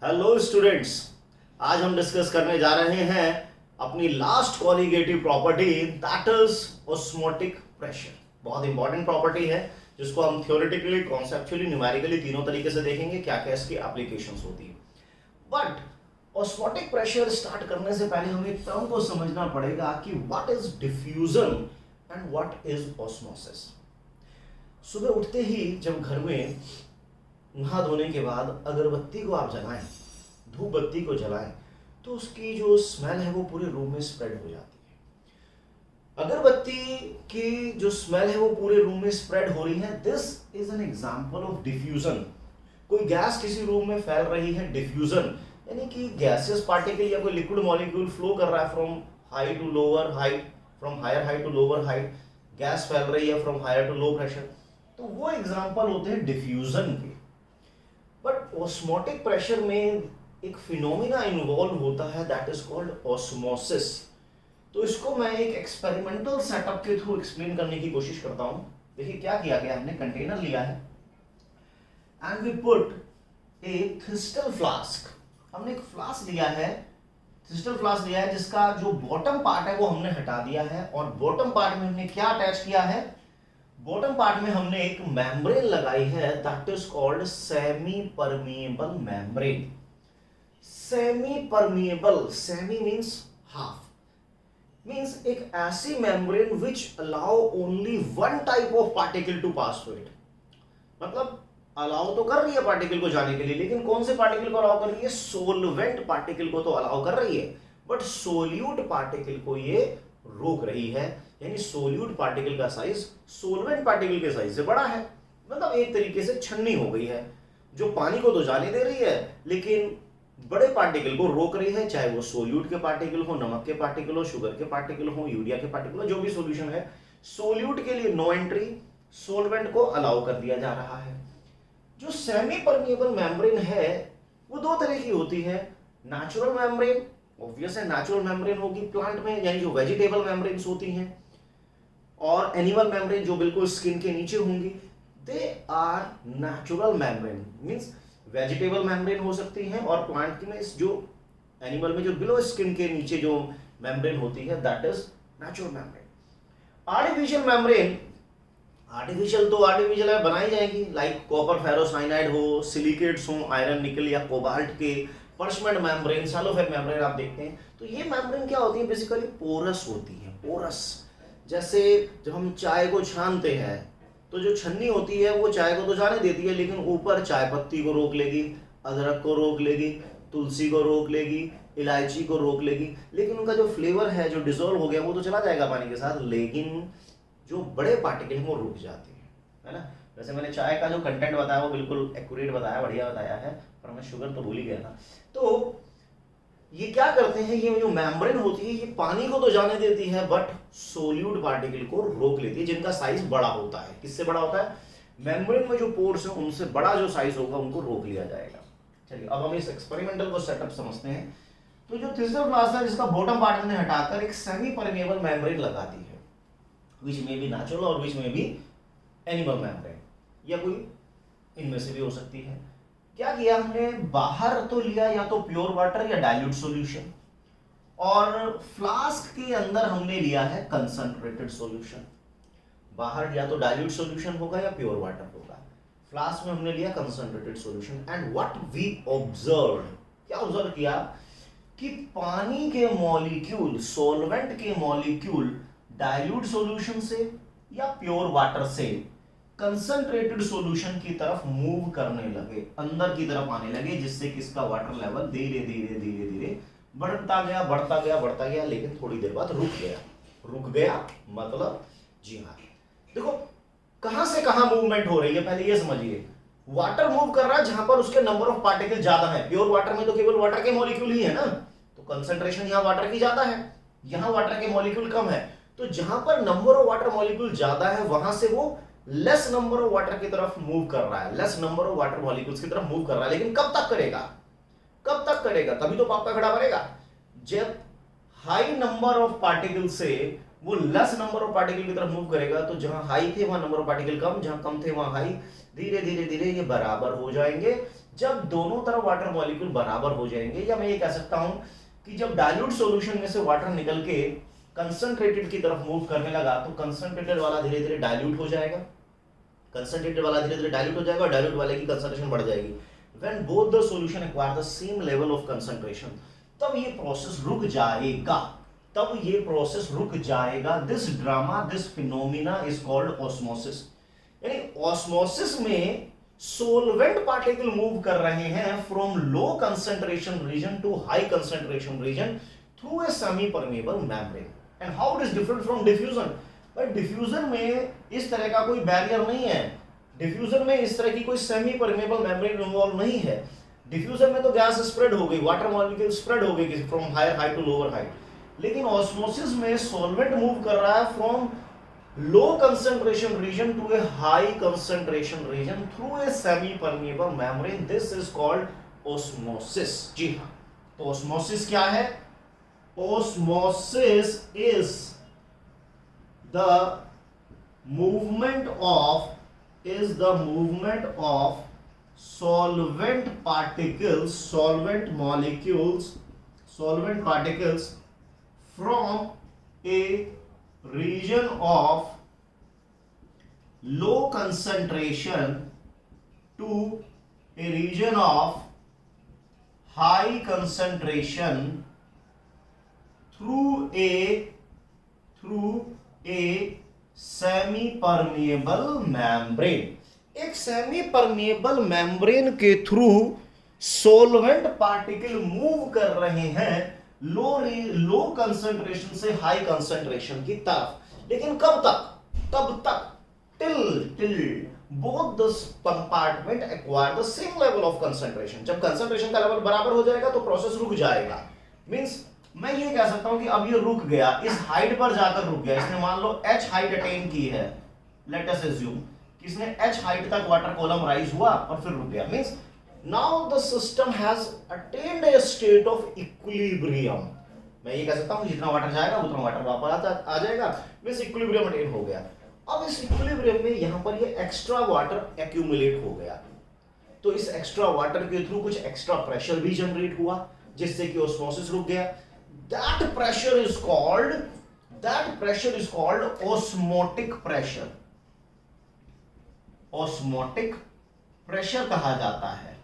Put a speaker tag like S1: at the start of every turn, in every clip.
S1: Hello students. आज हम discuss करने जा रहे हैं अपनी last colligative property that is osmotic pressure. बहुत इंपॉर्टेंट प्रॉपर्टी है जिसको हम थ्योरेटिकली, कॉन्सेप्चुअली, न्यूमेरिकली तीनों तरीके से देखेंगे क्या क्या इसकी एप्लीकेशंस होती है। बट ऑस्मोटिक प्रेशर स्टार्ट करने से पहले हमें एक टर्म को समझना पड़ेगा कि what is diffusion and what is osmosis. सुबह उठते ही जब घर में नहा धोने के बाद अगरबत्ती को आप जलाएं, धूप बत्ती को जलाएं, तो उसकी जो स्मेल है वो पूरे रूम में स्प्रेड हो जाती है। अगरबत्ती की जो स्मेल है वो पूरे रूम में स्प्रेड हो रही है। This is an example of diffusion. कोई गैस किसी रूम में फैल रही है, डिफ्यूजन यानी कि गैसियस पार्टिकल या कोई लिक्विड मॉलिक्यूल फ्लो कर रहा है from high to lower height, from higher height to lower height, gas फैल रही है from higher to low pressure, तो वो एग्जांपल होते हैं डिफ्यूजन के। बट ऑस्मोटिक प्रेशर में एक फिनोमिना इन्वॉल्व होता है दैट इज कॉल्ड ऑस्मोसिस। तो इसको मैं एक एक्सपेरिमेंटल सेटअप के थ्रू एक्सप्लेन करने की कोशिश करता हूं। देखिए क्या किया गया, हमने कंटेनर लिया है and we put a crystal flask. हमने एक फ्लास्क लिया है, क्रिस्टल फ्लास्क लिया है जिसका जो बॉटम पार्ट है वो हमने हटा दिया है और बॉटम पार्ट में हमने क्या अटैच किया है, बॉटम पार्ट में हमने एक मेम्ब्रेन लगाई है that is called semi permeable membrane. Semi permeable, semi means half, means एक ऐसी membrane which allow only one type of particle to pass through it. मतलब अलाउ तो कर रही है पार्टिकल को जाने के लिए, लेकिन कौन से पार्टिकल को अलाउ कर रही है, सोलवेंट पार्टिकल को तो अलाउ कर रही है बट सोल्यूट पार्टिकल को ये रोक रही है। यानी सोल्यूट पार्टिकल का साइज सोलवेंट पार्टिकल के साइज से बड़ा है। मतलब एक तरीके से छन्नी हो गई है जो पानी को तो जाने दे रही है लेकिन बड़े पार्टिकल को रोक रही है, चाहे वो सोल्यूट के पार्टिकल हो, नमक के पार्टिकल हो, शुगर के पार्टिकल हो, यूरिया के पार्टिकल हो, जो भी सॉल्यूशन है। सोल्यूट के लिए नो एंट्री, सोलवेंट को अलाउ कर दिया जा रहा है। जो सेमी परमिएबल मेम्ब्रेन है वो दो तरह की होती है। नेचुरल मेम्ब्रेन, ऑब्वियस है नेचुरल मेम्ब्रेन होगी प्लांट में, यानी जो वेजिटेबल मेम्ब्रेन्स होती हैं, और एनिमल मेम्ब्रेन जो बिल्कुल स्किन के नीचे होंगी, they are natural membrane. Means vegetable membrane हो सकती हैं और प्लांट में जो एनिमल में जो बिलो स्किन के नीचे जो मेम्ब्रेन होती है that is natural membrane. Artificial membrane, artificial तो आर्टिफिशियल है, बनाई जाएगी, लाइक कॉपर फेरोसाइनाइड हो, सिलिकेट्स हो, आयरन निकल या कोबाल्ट के, पर्चमेंट मेम्ब्रेन, सैलोफेट मेम्ब्रेन आप देखते हैं। तो ये मेम्ब्रेन क्या होती है, बेसिकली पोरस होती है। पोरस जैसे जब हम चाय को छानते हैं तो जो छन्नी होती है वो चाय को तो जाने देती है लेकिन ऊपर चाय पत्ती को रोक लेगी, अदरक को रोक लेगी, तुलसी को रोक लेगी, इलायची को रोक लेगी, लेकिन उनका जो फ्लेवर है जो डिसॉल्व हो गया वो तो चला जाएगा पानी के साथ, लेकिन जो बड़े पार्टिकल हैं वो रुक जाते हैं, है ना। वैसे मैंने चाय का जो कंटेंट बताया वो बिल्कुल एक्यूरेट बताया, बढ़िया बताया है, पर मैं शुगर तो भूल ही गया था। तो ये क्या करते हैं, ये जो मेम्ब्रेन होती है ये पानी को तो जाने देती है बट सोल्यूट पार्टिकल को रोक लेती है जिनका साइज बड़ा होता है। किससे बड़ा होता है, मेम्ब्रेन में जो पोर्स हैं उनसे बड़ा जो साइज होगा उनको रोक लिया जाएगा। चलिए अब हम इस एक्सपेरिमेंटल को सेटअप समझते हैं। तो जो क्रिस्टल फ्लास्क है जिसका बॉटम पार्ट हमने हटाकर एक सेमी परमेबल मेम्ब्रेन लगा दी है, विच में भी नेचुरल और विच में भी एनिमल मेम्ब्रेन, या कोई इनमें से भी हो सकती है। क्या किया हमने, बाहर तो लिया या तो प्योर वाटर या डाइल्यूट सॉल्यूशन, और फ्लास्क के अंदर हमने लिया है कंसंट्रेटेड सॉल्यूशन। बाहर या तो डाइल्यूट सॉल्यूशन होगा या प्योर वाटर होगा, फ्लास्क में हमने लिया concentrated solution. And what we observe, क्या ऑब्जर्व किया कि पानी के मॉलिक्यूल, सॉल्वेंट के मॉलिक्यूल डाइल्यूट सॉल्यूशन से या प्योर वाटर से कंसंट्रेटेड सॉल्यूशन की तरफ मूव करने लगे, अंदर की तरफ आने लगे, जिससे किसका वाटर लेवल धीरे धीरे धीरे धीरे बढ़ता गया बढ़ता गया बढ़ता गया, लेकिन थोड़ी देर बाद रुक गया। रुक गया मतलब, जी हाँ, देखो कहां से कहां मूवमेंट हो रही है, पहले ये समझिए। वाटर मूव कर रहा है जहां पर उसके नंबर ऑफ पार्टिकल ज्यादा है। प्योर वाटर में तो केवल वाटर के मॉलिक्यूल ही है ना, तो कंसंट्रेशन यहां वाटर की ज्यादा है, यहां वाटर के मॉलिक्यूल कम है। तो जहां पर नंबर ऑफ वाटर मॉलिक्यूल ज्यादा है वहां से वो लेस नंबर ऑफ वाटर की तरफ मूव कर रहा है, less number of water molecules की तरफ मूव कर रहा है। लेकिन कब तक करेगा, कब तक करेगा, तभी तो पापा खड़ा करेगा जब हाई नंबर ऑफ पार्टिकल से वो लेस नंबर ऑफ पार्टिकल की तरफ मूव करेगा, तो जहां हाई थे वहां नंबर ऑफ पार्टिकल कम, जहां कम थे वहां हाई, धीरे धीरे धीरे ये बराबर हो जाएंगे। जब दोनों तरफ वाटर मॉलिक्यूल बराबर हो जाएंगे, या मैं ये कह सकता हूं कि जब डाइल्यूट सॉल्यूशन में से वाटर निकल के कंसंट्रेटेड की तरफ मूव करने लगा, तो कंसंट्रेटेड वाला धीरे धीरे डाइल्यूट हो जाएगा, कंसंट्रेटेड वाला धीरे धीरे डाइल्यूट हो जाएगा और डाइल्यूट वाले की कंसंट्रेशन बढ़ जाएगी। When both the solution acquire the same level of concentration, तब ये प्रोसेस रुक जाएगा, तब ये प्रोसेस रुक जाएगा। This drama, this phenomena is called osmosis. यानी ऑस्मोसिस में सोलवेंट पार्टिकल मूव कर रहे हैं from low concentration region to high concentration region through a semi permeable membrane. And how it is different from diffusion? But diffusion में इस तरह का कोई बैरियर नहीं है, डिफ्यूजन में इस तरह की कोई सेमी परमेबल मेम्ब्रेन इन्वॉल्व नहीं है। डिफ्यूजन में तो गैस स्प्रेड हो गई, वाटर मॉलिक्यूल स्प्रेड हो गई from higher height to lower height, लेकिन ऑस्मोसिस में सॉल्वेंट मूव कर रहा है from low concentration region to a high concentration region through a semi permeable membrane. This is called osmosis. जी हाँ, तो ऑस्मोसिस क्या है? Osmosis is the movement of solvent particles from a region of low concentration to a region of high concentration through a semi permeable membrane। एक semi permeable membrane के through solvent particle move कर रहे हैं low concentration से high concentration की तरफ। लेकिन कब तक? तब तक till both the compartment acquire the same level of concentration. जब कंसंट्रेशन का लेवल बराबर हो जाएगा तो प्रोसेस रुक जाएगा। मींस मैं ये कह सकता हूं कि अब ये रुक गया, इस हाइट पर जाकर रुक गया। इसने मान लो h हाइट अटेन की है, लेट अस अज्यूम कि इसने h हाइट तक वाटर कॉलम राइज हुआ और फिर रुक गया। Means now the system has attend A state of equilibrium. मैं ये कह सकता हूं जितना वाटर जाएगा उतना वाटर वापस आ जाएगा, मींस इक्विलिब्रियम अटेन हो गया। अब इस इक्विलिब्रियम में यहां पर ये एक्स्ट्रा वाटर एक्यूमुलेट हो गया, तो इस एक्स्ट्रा वाटर के थ्रू कुछ एक्स्ट्रा प्रेशर भी जनरेट हुआ जिससे कि ऑस्मोसिस रुक गया। That pressure is called osmotic pressure। Osmotic pressure कहा जाता है।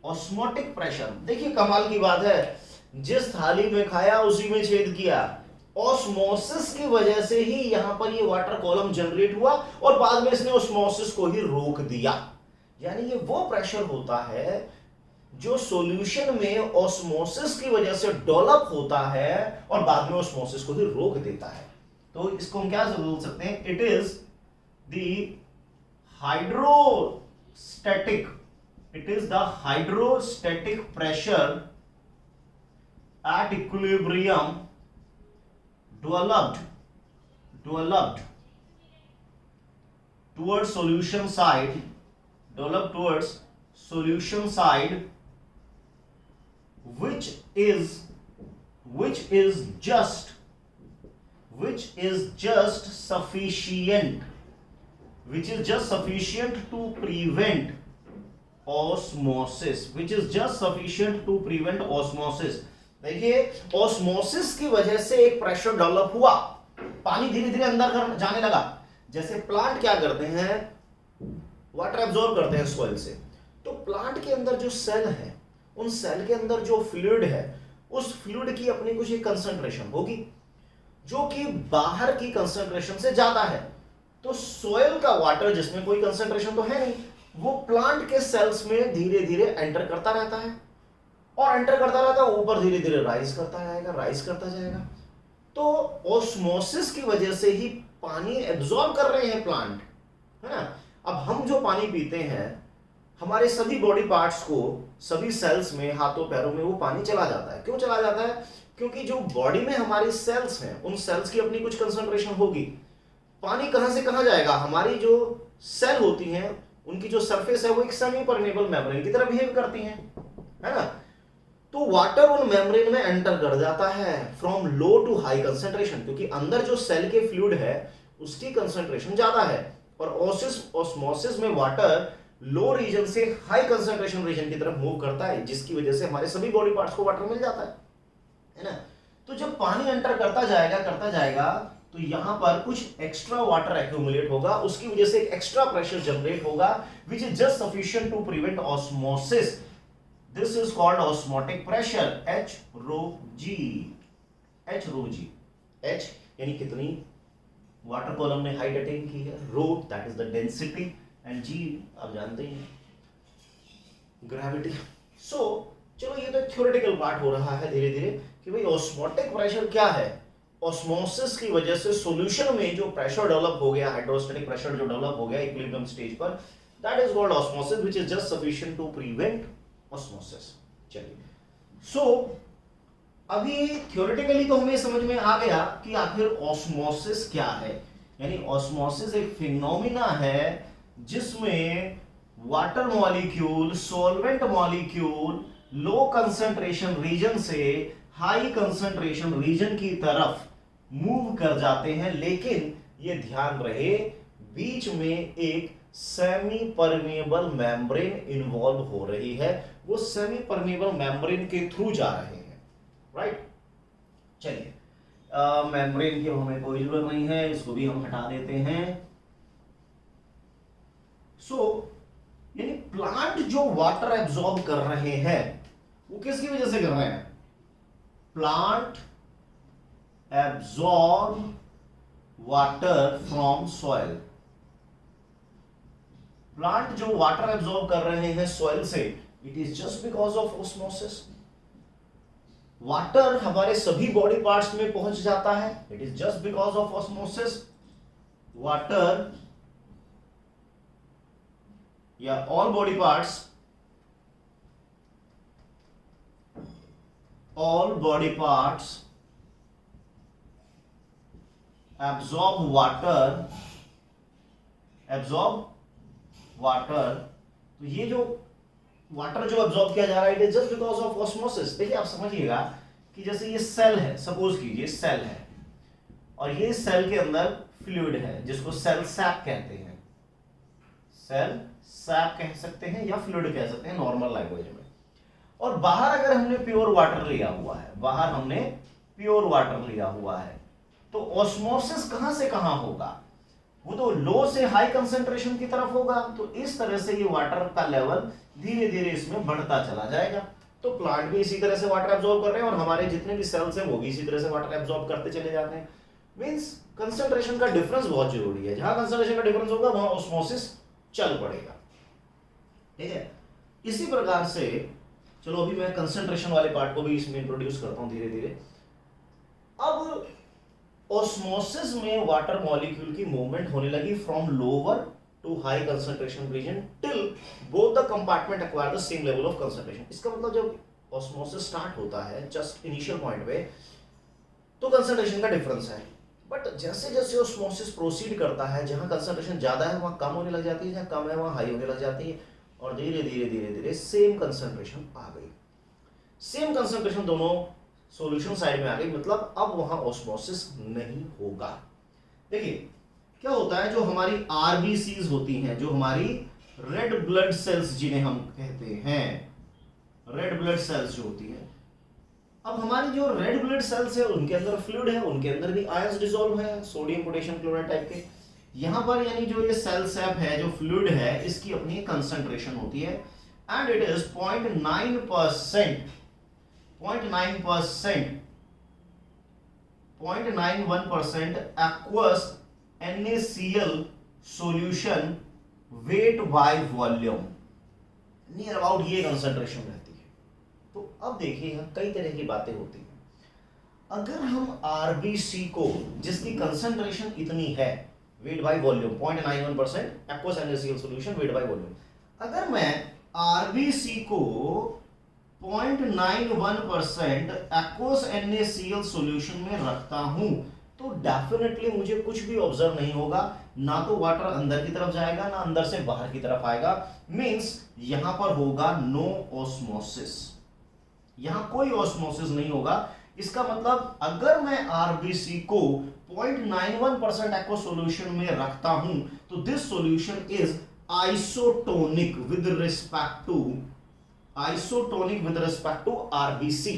S1: ऑस्मोटिक प्रेशर, देखिए कमाल की बात है, जिस थाली में खाया उसी में छेद किया। ऑस्मोसिस की वजह से ही यहां पर ये वाटर कॉलम जनरेट हुआ और बाद में इसने ऑस्मोसिस को ही रोक दिया। यानी ये वो प्रेशर होता है जो सॉल्यूशन में ऑस्मोसिस की वजह से डेवलप होता है और बाद में ऑस्मोसिस को ही रोक देता है। तो इसको हम क्या बोल सकते हैं? It is the hydrostatic pressure at equilibrium developed towards solution side which is just sufficient to prevent osmosis। देखिए ऑस्मोसिस की वजह से एक प्रेशर डेवलप हुआ, पानी धीरे धीरे अंदर जाने लगा। जैसे प्लांट क्या करते हैं, वाटर एब्जॉर्ब करते हैं सॉइल से, तो प्लांट के अंदर जो सेल है, उन सेल के अंदर जो फ्लूइड है, उस फ्लूइड की अपनी कुछ एक कंसंट्रेशन होगी जो कि बाहर की कंसंट्रेशन से ज्यादा है। तो सॉइल का वाटर जिसमें कोई कंसंट्रेशन तो है नहीं, वो प्लांट के सेल्स में धीरे धीरे एंटर करता रहता है और एंटर करता रहता है, ऊपर धीरे धीरे राइज करता जाएगा। तो ऑस्मोसिस की वजह से ही पानी एब्जॉर्ब कर रहे हैं प्लांट, है ना। अब हम जो पानी पीते हैं, हमारे सभी बॉडी पार्ट्स को, सभी सेल्स में, हाथों पैरों में वो पानी चला जाता है। क्यों चला जाता है? क्योंकि जो बॉडी में हमारी सेल्स हैं, उन सेल्स की अपनी कुछ कंसंट्रेशन होगी। पानी कहां से कहां जाएगा? हमारी जो सेल होती हैं, उनकी जो सरफेस है वो एक सेमी परमेबल मेम्ब्रेन की तरह बिहेव करती हैं, है ना। तो तो वाटर उन मेम्ब्रेन में एंटर कर जाता है from low to high concentration, क्योंकि अंदर जो सेल के फ्लूइड है उसकी कंसेंट्रेशन ज्यादा है, और ऑस्मोसिस में वाटर लो रीजन से हाई कंसेंट्रेशन रीजन की तरफ मूव करता है, जिसकी वजह से हमारे सभी बॉडी पार्ट्स को वाटर मिल जाता है ना। तो जब पानी एंटर करता जाएगा तो यहां पर कुछ एक्स्ट्रा वाटर एक्यूमुलेट होगा, उसकी वजह से एक एक्स्ट्रा प्रेशर जनरेट होगा which is just sufficient to prevent osmosis. This is called osmotic pressure, H rho G। H यानी कितनी वाटर कॉलम ने हाइट अटेन की है, rho that is the density, and G आप जानते ही हैं ग्रेविटी। सो चलो ये तो थ्योरेटिकल पार्ट हो रहा है धीरे धीरे कि भाई ऑस्मोटिक प्रेशर क्या है। ऑस्मोसिस की वजह से सॉल्यूशन में जो प्रेशर डेवलप हो गया, हाइड्रोस्टैटिक प्रेशर जो डेवलप हो गया इक्विलिब्रियम स्टेज पर, that is called osmosis which is just sufficient to prevent osmosis. चलिए, सो अभी थ्योरेटिकली तो हमें समझ में आ गया कि आखिर ऑस्मोसिस क्या है। यानी ऑस्मोसिस एक फिनोमिना है जिसमें वाटर मॉलिक्यूल सॉल्वेंट मॉलिक्यूल लो कंसंट्रेशन रीजन से हाई कंसंट्रेशन रीजन की तरफ मूव कर जाते हैं, लेकिन ये ध्यान रहे बीच में एक सेमी परमेबल मेम्ब्रेन इन्वॉल्व हो रही है, वो सेमी परमेबल मेम्ब्रेन के थ्रू जा रहे हैं, राइट। चलिए, मेम्ब्रेन की हमें कोई जरूरत नहीं है, इसको भी हम हटा देते हैं। सो यानी प्लांट जो वाटर एब्जॉर्ब कर रहे हैं वो किसकी वजह से कर रहे हैं? Plant absorb water from soil. Plant जो वाटर एब्जॉर्ब कर रहे हैं सॉइल से, it is just because of osmosis. Water हमारे सभी बॉडी पार्ट्स में पहुंच जाता है, it is just because of osmosis. Water या all body parts absorb water। तो ये जो वाटर जो एब्जॉर्ब किया जा रहा है it is just because of osmosis. देखिए, आप समझिएगा कि जैसे ये सेल है, सपोज कीजिए सेल है, और ये सेल के अंदर फ्लूइड है जिसको सेल सैप कहते हैं। सेल सैप कह सकते हैं या फ्लूइड कह सकते हैं नॉर्मल लैंग्वेज में। और बाहर अगर हमने प्योर वाटर लिया हुआ है, तो ऑस्मोसिस कहां से कहां होगा? वो तो लो से हाई कंसेंट्रेशन की तरफ होगा। तो इस तरह से ये वाटर का लेवल धीरे धीरे इसमें बढ़ता चला जाएगा। तो प्लांट भी इसी तरह से वाटर एब्जॉर्ब कर रहे हैं और हमारे जितने भी सेल्स हैं वो भी इसी तरह से वाटर एब्जॉर्ब करते चले जाते हैं। मींस कंसेंट्रेशन का डिफरेंस बहुत जरूरी है। जहां कंसेंट्रेशन का डिफरेंस होगा वहां ऑस्मोसिस चल पड़ेगा, ठीक है। इसी प्रकार से चलो अभी मैं कंसेंट्रेशन वाले पार्ट को भी इसमें इंट्रोड्यूस करता हूं धीरे धीरे। अब ऑस्मोसिस में वाटर मॉलिक्यूल की मूवमेंट होने लगी from lower to high concentration region till both the compartment acquire the same level of concentration. इसका मतलब जब ऑस्मोसिस स्टार्ट होता है जस्ट इनिशियल पॉइंट पे तो कंसेंट्रेशन का डिफरेंस है, बट जैसे जैसे ऑस्मोसिस प्रोसीड करता है, जहां कंसेंट्रेशन ज्यादा है वहां कम होने लग जाती है, जहां कम है वहां हाई होने लग जाती है, और धीरे धीरे सेम कंसेंट्रेशन आ गई। सेम कंसेंट्रेशन दोनों सॉल्यूशन साइड में आ गई, मतलब अब वहां ऑस्मोसिस नहीं होगा। देखिए क्या होता है, जो हमारी आरबीसीज होती हैं, जो हमारी रेड ब्लड सेल्स जिन्हें हम कहते हैं, रेड ब्लड सेल्स जो होती है, अब हमारी जो रेड ब्लड सेल्स है उनके अंदर फ्लूइड है, उनके अंदर भी आयंस डिसॉल्व है, सोडियम पोटेशियम क्लोराइड टाइप के। यहां पर यानी जो ये सेल सैप है, जो फ्लूइड है, इसकी अपनी कंसंट्रेशन होती है and it is 0.91% aqueous NaCl solution weight by volume, near about ये कंसंट्रेशन रहती है। तो अब देखिए यहाँ कई तरह की बातें होती हैं। अगर हम आरबीसी को, जिसकी कंसंट्रेशन इतनी है, weight by volume 0.91% aqueous NaCl solution weight by volume, अगर मैं आरबीसी को 0.91% aqueous NaCl solution में रखता हूं तो डेफिनेटली मुझे कुछ भी ऑब्जर्व नहीं होगा, ना तो वाटर अंदर की तरफ जाएगा ना अंदर से बाहर की तरफ आएगा। मींस यहां पर होगा नो ऑस्मोसिस। यहाँ कोई ऑस्मोसिस नहीं होगा। इसका मतलब अगर मैं आरबीसी को 0.91% एक्वा सॉल्यूशन में रखता हूं तो this solution is isotonic with respect to RBC.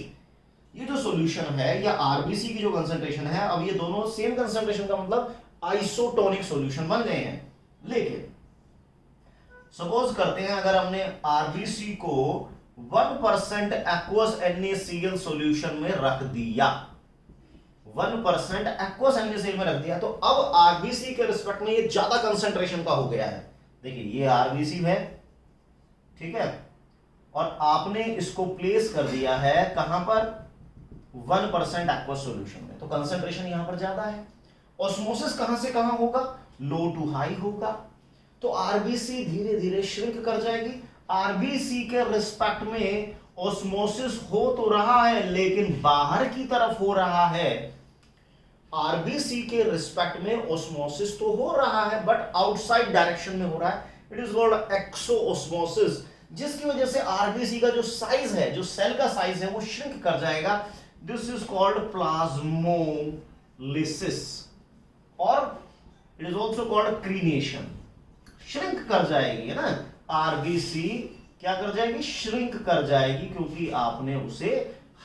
S1: ये जो सॉल्यूशन है या आरबीसी की जो कंसंट्रेशन है, अब ये दोनों सेम कंसंट्रेशन का मतलब आइसोटोनिक सॉल्यूशन बन गए हैं। लेकिन सपोज करते हैं अगर हमने आरबीसी को 1% एक्वस NaCl सॉल्यूशन में रख दिया, 1% एक्वस NaCl में रख दिया, तो अब आरबीसी के रिस्पेक्ट में ये ज्यादा कंसंट्रेशन का हो गया है। देखिए ये आरबीसी है, ठीक है, और आपने इसको प्लेस कर दिया है कहां पर, 1% एक्वस सॉल्यूशन में, तो कंसंट्रेशन यहां पर ज्यादा है। ऑस्मोसिस कहां से कहां होगा, लो टू हाई होगा, तो आरबीसी धीरे धीरे श्रिंक कर जाएगी। आरबीसी के रिस्पेक्ट में ऑस्मोसिस हो तो रहा है लेकिन बाहर की तरफ हो रहा है। आरबीसी के रिस्पेक्ट में ऑस्मोसिस तो हो रहा है बट आउटसाइड डायरेक्शन में हो रहा है। इट इज कॉल्ड एक्सोऑस्मोसिस, जिसकी वजह से आरबीसी का जो साइज है, जो सेल का साइज है, वो श्रिंक कर जाएगा। दिस इज कॉल्ड प्लाज्मोलिसिस और it is also called crenation. Shrink कर जाएगी, है ना, आरबीसी क्या कर जाएगी, श्रिंक कर जाएगी, क्योंकि आपने उसे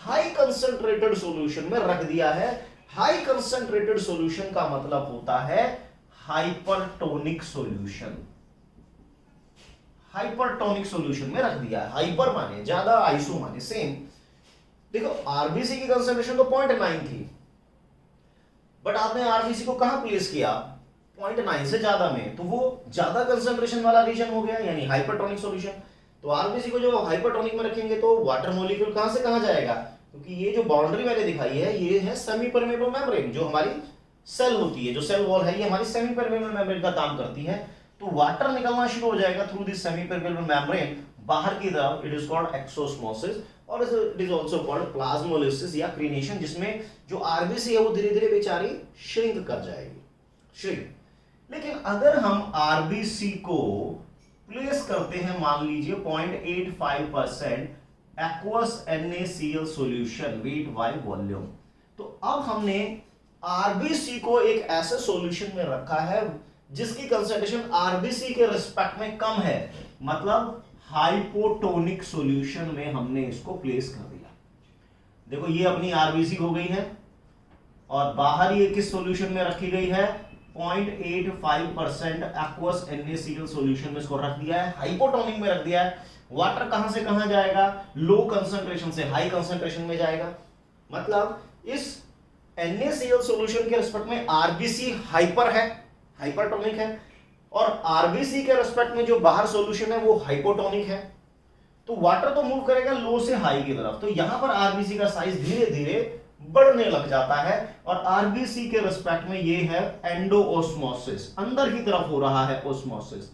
S1: हाई कंसंट्रेटेड सॉल्यूशन में रख दिया है। हाई कंसंट्रेटेड सॉल्यूशन का मतलब होता है हाइपरटोनिक सॉल्यूशन। हाइपरटोनिक सॉल्यूशन में रख दिया है, हाइपर माने ज्यादा, आइसो माने सेम। देखो आरबीसी की कंसंट्रेशन तो 0.9 थी, बट आपने आरबीसी को कहां प्लेस किया, 0.9 से ज्यादा में, तो वो ज्यादा कंसंट्रेशन वाला रीजन हो गया, यानी हाइपरटोनिक सॉल्यूशन। तो आरबीसी को जो हाइपरटोनिक में रखेंगे तो वाटर मॉलिक्यूल कहां से कहां जाएगा, क्योंकि ये जो बाउंड्री मैंने दिखाई है ये है सेमी परमेबल मेम्ब्रेन, जो हमारी सेल होती है, जो सेल वॉल है, ये हमारी सेमी परमेबल मेम्ब्रेन का काम करती है। तो वाटर निकलना शुरू हो जाएगा through this semi permeable membrane बाहर की तरफ। इट इज कॉल्ड एक्सोस्मोसिस और it is also called plasmolysis या क्रीनेशन, जिसमें जो आरबीसी है वो धीरे धीरे बेचारी श्रिंक कर जाएगी, श्रिंक। लेकिन अगर हम आरबीसी को प्लेस करते हैं, मान लीजिए 0.85% aqueous NaCl solution weight by volume, तो अब हमने आरबीसी को एक ऐसे सॉल्यूशन में रखा है जिसकी कंसंट्रेशन आरबीसी के रिस्पेक्ट में कम है, मतलब हाइपोटोनिक सॉल्यूशन में हमने इसको प्लेस कर दिया। देखो ये अपनी आरबीसी हो गई है और बाहर ये किस सॉल्यूशन में रखी गई है, 0.85% एक्वस NaCl सॉल्यूशन में इसको रख दिया है, हाइपोटोनिक में रख दिया है। वाटर कहां से कहां जाएगा, लो कंसंट्रेशन से हाई कंसंट्रेशन में जाएगा। मतलब इस NaCl सॉल्यूशन के रिस्पेक्ट में आरबीसी हाइपर है, हाइपरटोनिक है, और आरबीसी के रिस्पेक्ट में जो बाहर सॉल्यूशन है वो हाइपोटोनिक है। तो वाटर तो मूव करेगा लो से हाई की तरफ, तो यहां पर आरबीसी का साइज धीरे धीरे बढ़ने लग जाता है और आरबीसी के रिस्पेक्ट में ये है एंडोऑस्मोसिस, अंदर की तरफ हो रहा है ऑस्मोसिस,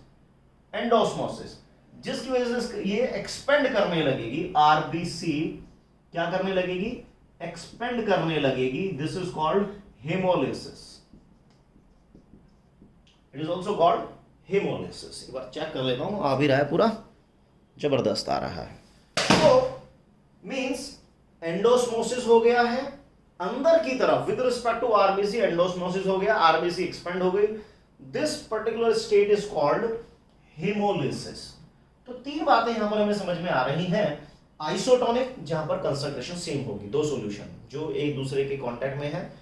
S1: एंडोऑस्मोसिस, जिसकी वजह से ये एक्सपेंड करने लगेगी। आरबीसी क्या करने लगेगी, एक्सपेंड करने लगेगी। This is called haemolysis, it is also called haemolysis. एक बार चेक कर लेता हूं, आ भी रहा है, पूरा जबरदस्त आ रहा है। तो मींस एंडोस्मोसिस हो गया है अंदर की तरफ with respect to RBC, endosmosis हो गया, आरबीसी एक्सपेंड हो गई। This particular state is called haemolysis. तो तीन बातें यहां पर हमें समझ में आ रही हैं। आइसोटोनिक, जहां पर कंसंट्रेशन सेम होगी, दो सॉल्यूशन जो एक दूसरे के कांटेक्ट में है,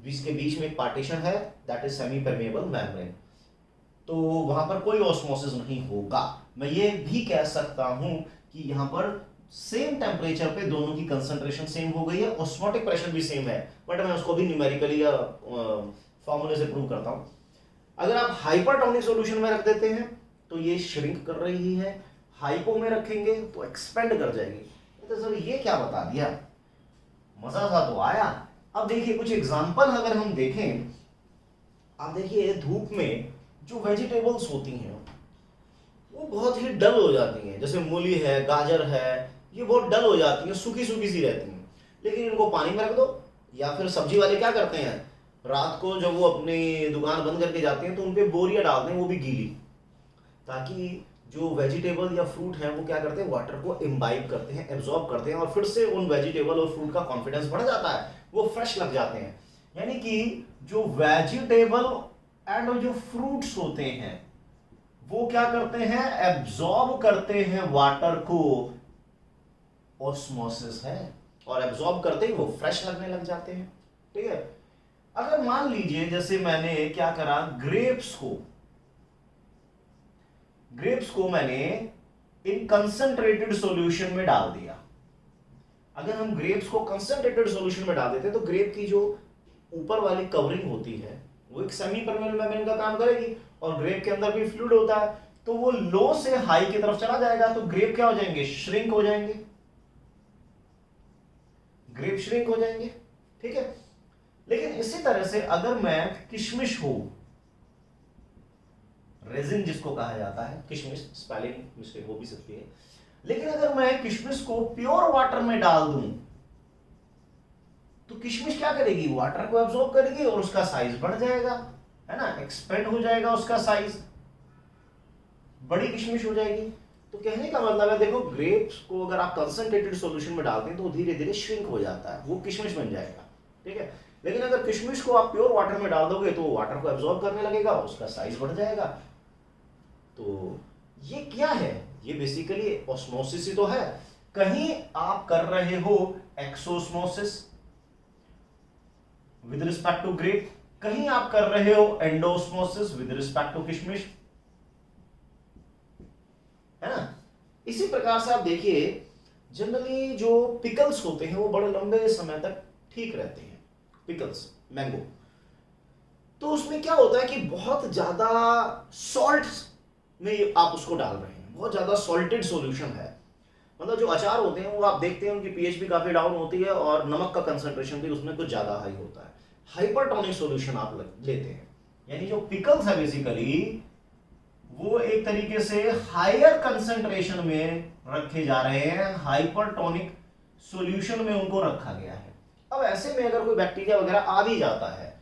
S1: इसके बीच में एक पार्टीशन है, that is semi permeable membrane, तो वहां पर कोई ऑस्मोसिस नहीं होगा। मैं ये भी कह सकता हूं कि यहां पर सेम टेम्परेचर पे दोनों की कंसंट्रेशन सेम हो गई है, ऑस्मोटिक प्रेशर भी सेम है, बट मैं उसको भी न्यूमेरिकली या फॉर्मूले से प्रूव करता हूं। अगर आप हाइपरटोनिक सॉल्यूशन में रख देते हैं तो ये श्रिंक कर रही है, हाइपो में रखेंगे तो एक्सपेंड कर जाएगी। तो सर ये क्या बता दिया, मजा सा तो आया। अब देखिए कुछ एग्जांपल अगर हम देखें, आप देखिए धूप में जो वेजिटेबल्स होती हैं वो बहुत ही डल हो जाती हैं, जैसे मूली है, गाजर है, ये बहुत डल हो जाती हैं, सूखी सूखी सी रहती हैं। लेकिन इनको पानी में रख दो, या फिर सब्जी वाले क्या करते हैं, रात को जब वो अपनी दुकान बंद करके जाते हैं तो उन पे बोरियां डालते हैं, वो भी गीली, ताकि जो वेजिटेबल या फ्रूट है वो क्या करते हैं, वाटर को इम्बाइब करते हैं, एब्जॉर्ब करते हैं, और फिर से उन वेजिटेबल और फ्रूट का कॉन्फिडेंस बढ़ जाता है, वो फ्रेश लग जाते हैं। यानी कि जो वेजिटेबल एंड जो फ्रूट्स होते हैं वो क्या करते हैं, एब्जॉर्ब करते हैं वाटर को, ऑस्मोसिस है, और एब्जॉर्ब करते ही वो फ्रेश लगने लग जाते हैं। ठीक है, अगर मान लीजिए जैसे मैंने क्या करा, ग्रेप्स को मैंने इन कंसंट्रेटेड सॉल्यूशन में डाल दिया। अगर हम ग्रेप्स को कंसंट्रेटेड सॉल्यूशन में डाल देते तो ग्रेप की जो ऊपर वाली कवरिंग होती है वो एक सेमी परमेबल मेम्ब्रेन का काम करेगी, और ग्रेप के अंदर भी फ्लूइड होता है, तो वो लो से हाई की तरफ चला जाएगा, तो ग्रेप क्या हो जाएंगे, श्रिंक हो जाएंगे, ग्रेप श्रिंक हो जाएंगे। ठीक है, लेकिन इसी तरह से अगर मैं किशमिश हो, रेजिन जिसको कहा जाता है, किशमिश, स्पेलिंग मिस्टेक हो भी सकती है, लेकिन अगर मैं किशमिश को प्योर वाटर में डाल दूं तो किशमिश क्या करेगी, वाटर को एब्जॉर्ब करेगी और उसका साइज बढ़ जाएगा, है ना, एक्सपेंड हो जाएगा उसका साइज, बड़ी किशमिश हो जाएगी। तो कहने का मतलब है, देखो ग्रेप्स को अगर आप कंसंट्रेटेड सॉल्यूशन में डालते हैं तो धीरे धीरे श्रिंक हो जाता है, वो किशमिश बन जाएगा। ठीक है, लेकिन अगर किशमिश को आप प्योर वाटर में डाल दोगे तो वाटर को एब्जॉर्ब करने लगेगा, उसका साइज बढ़ जाएगा। तो ये क्या है, ये बेसिकली ऑस्मोसिस ही तो है। कहीं आप कर रहे हो exosmosis with respect to grape, कहीं आप कर रहे हो एंडोस्मोसिस विद रिस्पेक्ट टू किशमिश, है ना। इसी प्रकार से आप देखिए, जनरली जो पिकल्स होते हैं वो बड़े लंबे समय तक ठीक रहते हैं, पिकल्स, मैंगो, तो उसमें क्या होता है कि बहुत ज्यादा सॉल्ट में आप उसको डाल रहे हैं, बहुत ज्यादा सॉल्टेड सॉल्यूशन है, मतलब जो अचार होते हैं वो आप देखते हैं उनकी पीएच भी काफी डाउन होती है और नमक का कंसंट्रेशन भी उसमें कुछ ज्यादा हाई होता है, हाइपरटोनिक सॉल्यूशन आप लेते हैं। यानी जो पिकल्स है बेसिकली वो एक तरीके से हायर कंसंट्रेशन में रखे जा रहे हैं, हाइपरटोनिक सॉल्यूशन में उनको रखा गया है। अब ऐसे में अगर कोई बैक्टीरिया वगैरह आ भी जाता है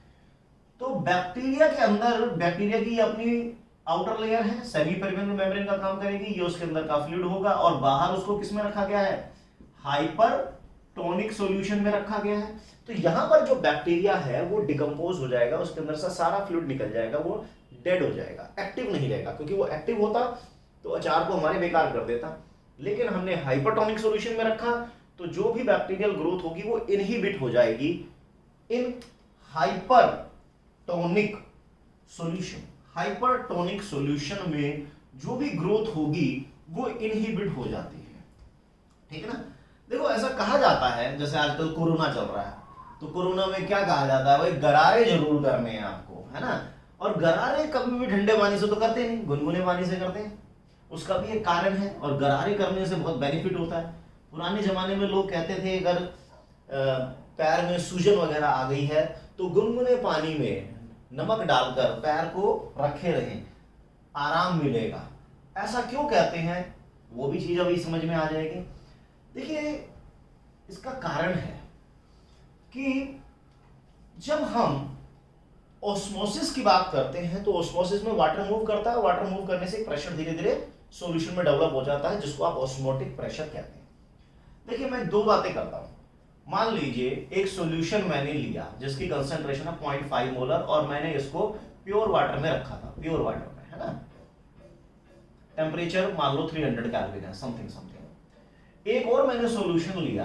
S1: तो बैक्टीरिया के अंदर, बैक्टीरिया की अपनी आउटर लेयर है, सेमी परमेबल मेम्ब्रेन का काम करेगी, ये उसके अंदर का फ्लूइड होगा, और बाहर उसको किस में रखा गया है, हाइपरटोनिक सॉल्यूशन में रखा गया है। तो यहां पर जो बैक्टीरिया है वो डिकम्पोज हो जाएगा, उसके अंदर से सारा फ्लूइड निकल जाएगा, वो डेड हो जाएगा, एक्टिव नहीं रहेगा, क्योंकि वो एक्टिव होता तो अचार को हमारे बेकार कर देता। लेकिन हमने हाइपरटोनिक सॉल्यूशन में रखा तो जो भी बैक्टीरियल ग्रोथ होगी वो इनहिबिट हो जाएगी इन हाइपरटोनिक सॉल्यूशन। हाइपरटोनिक सॉल्यूशन में जो भी ग्रोथ होगी वो इनहिबिट हो जाती है। ठीक है ना। देखो ऐसा कहा जाता है, जैसे आजकल कोरोना चल रहा है, तो कोरोना में क्या कहा जाता है, भाई गरारे जरूर करने हैं आपको, है ना। और गरारे कभी भी ठंडे पानी से तो करते नहीं, गुनगुने पानी से करते हैं, उसका भी एक कारण है, और गरारे करने से बहुत बेनिफिट होता है। पुराने जमाने में लोग कहते थे अगर पैर में सूजन वगैरह आ गई है तो गुनगुने पानी में नमक डालकर पैर को रखे रहें, आराम मिलेगा। ऐसा क्यों कहते हैं वो भी चीज अभी समझ में आ जाएगी। देखिए इसका कारण है कि जब हम ऑस्मोसिस की बात करते हैं तो ऑस्मोसिस में वाटर मूव करता है, वाटर मूव करने से प्रेशर धीरे धीरे सॉल्यूशन में डेवलप हो जाता है, जिसको आप ऑस्मोटिक प्रेशर कहते हैं। देखिए मैं दो बातें करता हूं। मान लीजिए एक सॉल्यूशन मैंने लिया जिसकी कंसंट्रेशन है 0.5 मोलर, और मैंने इसको प्योर वाटर में रखा था, प्योर वाटर में, है ना, टेम्परेचर मान लो 300 केल्विन है, समथिंग। एक और मैंने सॉल्यूशन लिया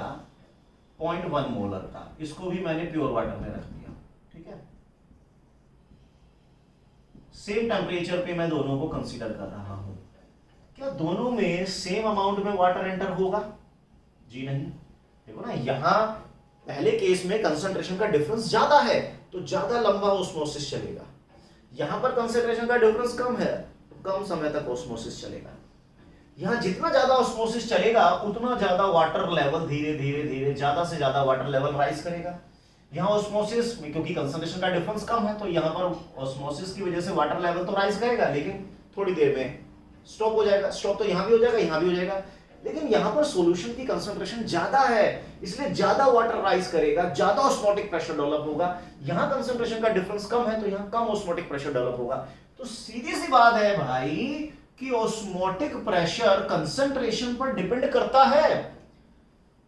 S1: 0.1 मोलर का, इसको भी मैंने प्योर वाटर में रख दिया। ठीक है, सेम टेम्परेचर पे मैं दोनों को कंसीडर कर रहा हूं, क्या दोनों में सेम अमाउंट में वाटर एंटर होगा? जी नहीं। देखो ना, यहां पहले केस में कंसंट्रेशन का डिफरेंस ज्यादा है तो ज्यादा लंबा ऑस्मोसिस चलेगा, यहां पर कंसंट्रेशन का डिफरेंस कम है तो कम समय तक ऑस्मोसिस चलेगा। यहां जितना ज्यादा ऑस्मोसिस चलेगा उतना ज्यादा वाटर लेवल धीरे धीरे धीरे ज्यादा से ज्यादा वाटर लेवल राइज करेगा। यहाँ ऑस्मोसिस में क्योंकि कंसंट्रेशन का डिफरेंस कम है तो यहाँ पर ऑस्मोसिस की वजह से वाटर लेवल तो राइज करेगा, लेकिन थोड़ी देर में स्टॉप हो जाएगा। स्टॉप तो यहाँ भी हो जाएगा, यहाँ भी हो जाएगा, लेकिन यहाँ पर सॉल्यूशन की कंसंट्रेशन ज्यादा है इसलिए ज्यादा वाटर राइज करेगा, ज्यादा ऑस्मोटिक प्रेशर डेवलप होगा। यहाँ कंसंट्रेशन का डिफरेंस कम है तो यहाँ कम ऑस्मोटिक प्रेशर डेवलप होगा। तो सीधी सी बात है भाई, कि ऑस्मोटिक प्रेशर कंसंट्रेशन पर डिपेंड करता है।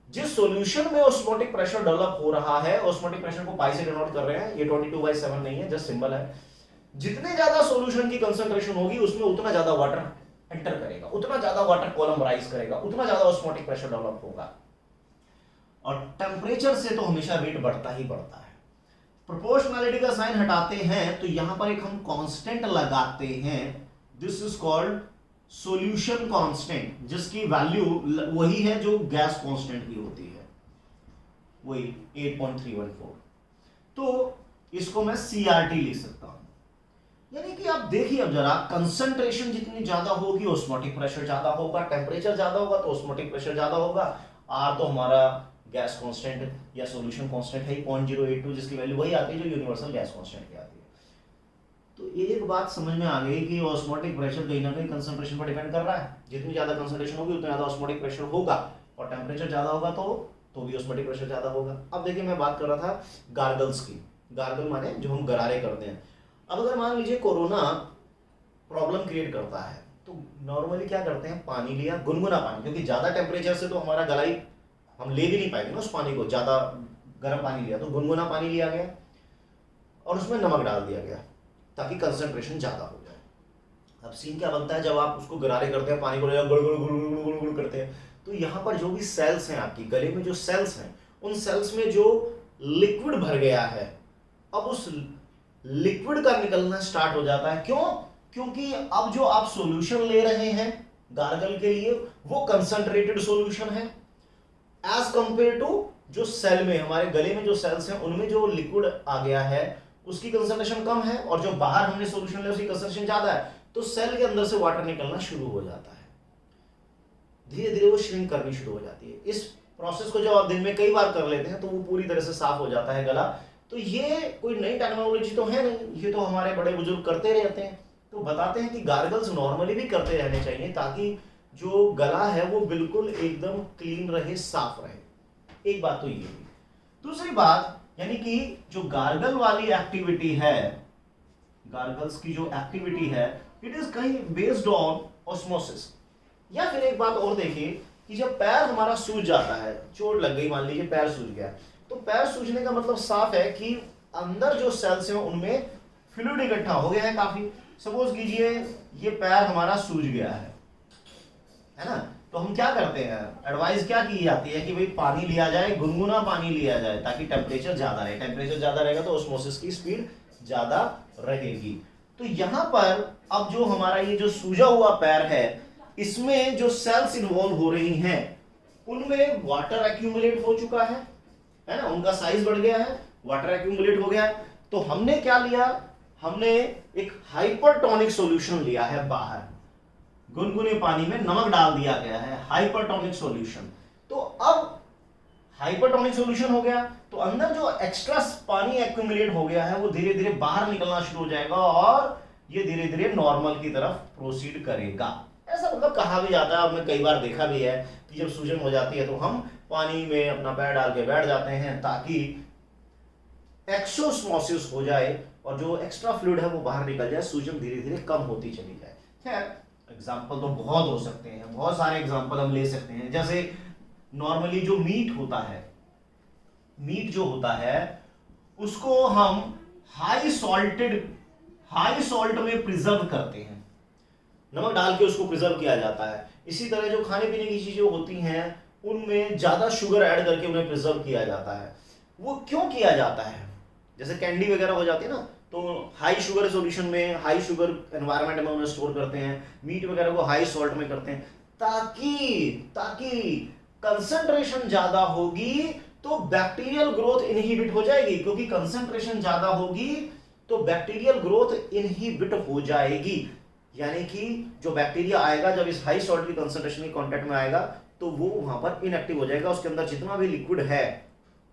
S1: जिस सॉल्यूशन में ऑस्मोटिक प्रेशर डेवलप हो रहा है, ऑस्मोटिक प्रेशर को पाई से डिनोट कर रहे हैं, ये 22/7 नहीं है, जस्ट सिंबल है। जितने ज्यादा सॉल्यूशन की कंसंट्रेशन होगी उसमें उतना ज्यादा वाटर एंटर करेगा, उतना ज्यादा वाटर कॉलम राइज करेगा, उतना ज्यादा ऑस्मोटिक प्रेशर डेवलप होगा। और टेम्परेचर से तो हमेशा रेट बढ़ता ही बढ़ता है। प्रोपोर्शनैलिटी का साइन हटाते हैं तो यहां पर एक हम कांस्टेंट लगाते हैं, this is called solution constant, जिसकी वैल्यू वही है जो गैस कांस्टेंट की होती है, वही 8.314। तो इसको मैं CRT लिख सकता हूं। यानी कि आप देखिए अब जरा, कंसंट्रेशन जितनी ज्यादा होगी ऑस्मोटिक प्रेशर ज्यादा होगा, टेम्परेचर ज्यादा होगा तो ऑस्मोटिक प्रेशर ज्यादा होगा। R तो हमारा गैस कांस्टेंट या सॉल्यूशन कांस्टेंट है 0.082, जिसकी वैल्यू वही आती है जो यूनिवर्सल गैस कांस्टेंट की आती है। तो एक बात समझ में आ गई कि ऑस्मोटिक प्रेशर कहीं ना कहीं कंसंट्रेशन पर डिपेंड कर रहा है। जितनी ज्यादा कंसंट्रेशन होगी उतना ज्यादा ऑस्मोटिक प्रेशर होगा, और टेम्परेचर ज्यादा होगा तो भी ऑस्मोटिक प्रेशर ज्यादा होगा। अब देखिए मैं बात कर रहा था गार्गल्स की। गार्गल माने जो हम गरारे करते हैं। अब अगर मान लीजिए कोरोना प्रॉब्लम क्रिएट करता है तो नॉर्मली क्या करते हैं, पानी लिया, गुनगुना पानी, क्योंकि ज्यादा टेम्परेचर से तो हमारा गला ही हम ले भी नहीं पाएंगे ना उस पानी को, ज्यादा गर्म पानी लिया तो गुनगुना पानी लिया गया और उसमें नमक डाल दिया गया ताकि कंसंट्रेशन ज्यादा हो जाए। अब सीन क्या बनता है, जब आप उसको गरारे करते हैं, पानी को गुड़ गुड़ गुड़ गुड़ गुड़ गुड़ करते हैं, तो यहाँ पर जो भी सेल्स हैं, आपकी गले में जो सेल्स हैं, उन सेल्स में जो लिक्विड भर गया है, अब उस लिक्विड का निकलना स्टार्ट हो जाता है। क्यों? क्योंकि अब जो आप सॉल्यूशन ले रहे हैं गार्गल के लिए वो कंसंट्रेटेड सॉल्यूशन है, एज कंपेयर टू जो सेल में, हमारे गले में जो सेल्स हैं उनमें जो लिक्विड आ गया है उसकी कंसंट्रेशन कम है, और जो बाहर हमने सॉल्यूशन लिया उसकी कंसंट्रेशन ज्यादा है। तो सेल के अंदर से वाटर निकलना शुरू हो जाता है, धीरे धीरे वो श्रिंक करनी शुरू हो जाती है। इस प्रोसेस को जब आप दिन में कई बार कर लेते हैं तो वो पूरी तरह से साफ हो जाता है गला। तो ये कोई नई टेक्नोलॉजी तो है नहीं, ये तो हमारे बड़े बुजुर्ग करते रहते हैं। तो बताते हैं कि गार्गल्स नॉर्मली भी करते रहने चाहिए ताकि जो गला है वो बिल्कुल एकदम क्लीन रहे, साफ रहे। एक बात तो ये हुई। दूसरी बात, यानी कि जो गार्गल वाली एक्टिविटी है, गार्गल्स की जो एक्टिविटी है, इट इज कहीं बेस्ड ऑन ऑस्मोसिस। या फिर एक बात और देखिए कि जब पैर हमारा सूज जाता है, चोट लग गई, मान लीजिए पैर सूज गया, तो पैर सूजने का मतलब साफ है कि अंदर जो सेल्स हैं उनमें फ्लूइड इकट्ठा हो गया है काफी। सपोज कीजिए ये पैर हमारा सूज गया है ना, तो हम क्या करते हैं, एडवाइस क्या की जाती है कि भाई पानी लिया जाए, गुनगुना पानी लिया जाए ताकि टेम्परेचर ज्यादा रहे। टेम्परेचर ज्यादा रहेगा तो ऑस्मोसिस की स्पीड ज्यादा रहेगी। तो यहां पर अब जो हमारा ये जो सूजा हुआ पैर है, इसमें जो सेल्स इन्वॉल्व हो रही हैं उनमें वाटर एक्यूमुलेट हो चुका है ना, उनका साइज बढ़ गया है, वाटर एक्यूमुलेट हो गया है। तो हमने क्या लिया, हमने एक हाइपरटोनिक सॉल्यूशन लिया है बाहर, गुनगुने पानी में नमक डाल दिया गया है, हाइपरटोनिक सॉल्यूशन। तो अब हाइपरटोनिक सॉल्यूशन हो गया तो अंदर जो एक्स्ट्रा पानी एक्यूमुलेट हो गया है वो धीरे धीरे बाहर निकलना शुरू हो जाएगा और ये धीरे धीरे नॉर्मल की तरफ प्रोसीड करेगा। ऐसा मतलब कहा भी जाता है, हमने कई बार देखा भी है कि जब सूजन हो जाती है तो हम पानी में अपना पैर डाल के बैठ जाते हैं ताकि एक्सोस्मोसिस हो जाए और जो एक्स्ट्रा फ्लूइड है वो बाहर निकल जाए, सूजन धीरे धीरे कम होती चली जाए। खैर एग्जाम्पल तो बहुत हो सकते हैं, बहुत सारे एग्जाम्पल हम ले सकते हैं। जैसे नॉर्मली जो मीट होता है, मीट जो होता है उसको हम हाई सॉल्ट में प्रिजर्व करते हैं, नमक डाल के उसको प्रिजर्व किया जाता है। इसी तरह जो खाने पीने की चीजें होती हैं उनमें ज्यादा शुगर ऐड करके उन्हें प्रिजर्व किया जाता है। वो क्यों किया जाता है, जैसे कैंडी वगैरह हो जाती है ना, तो हाई शुगर सॉल्यूशन में, हाई शुगर एनवायरनमेंट में उन्हें स्टोर करते हैं। मीट वगैरह को हाई सॉल्ट में करते हैं ताकि कंसंट्रेशन ज्यादा होगी तो बैक्टीरियल ग्रोथ इनहिबिट हो जाएगी, क्योंकि कंसंट्रेशन ज्यादा होगी तो बैक्टीरियल ग्रोथ इनहिबिट हो जाएगी। यानी कि जो बैक्टीरिया आएगा जब इस हाई सॉल्ट की कंसंट्रेशन के कांटेक्ट में आएगा तो वो वहां पर इनएक्टिव हो जाएगा, उसके अंदर जितना भी लिक्विड है,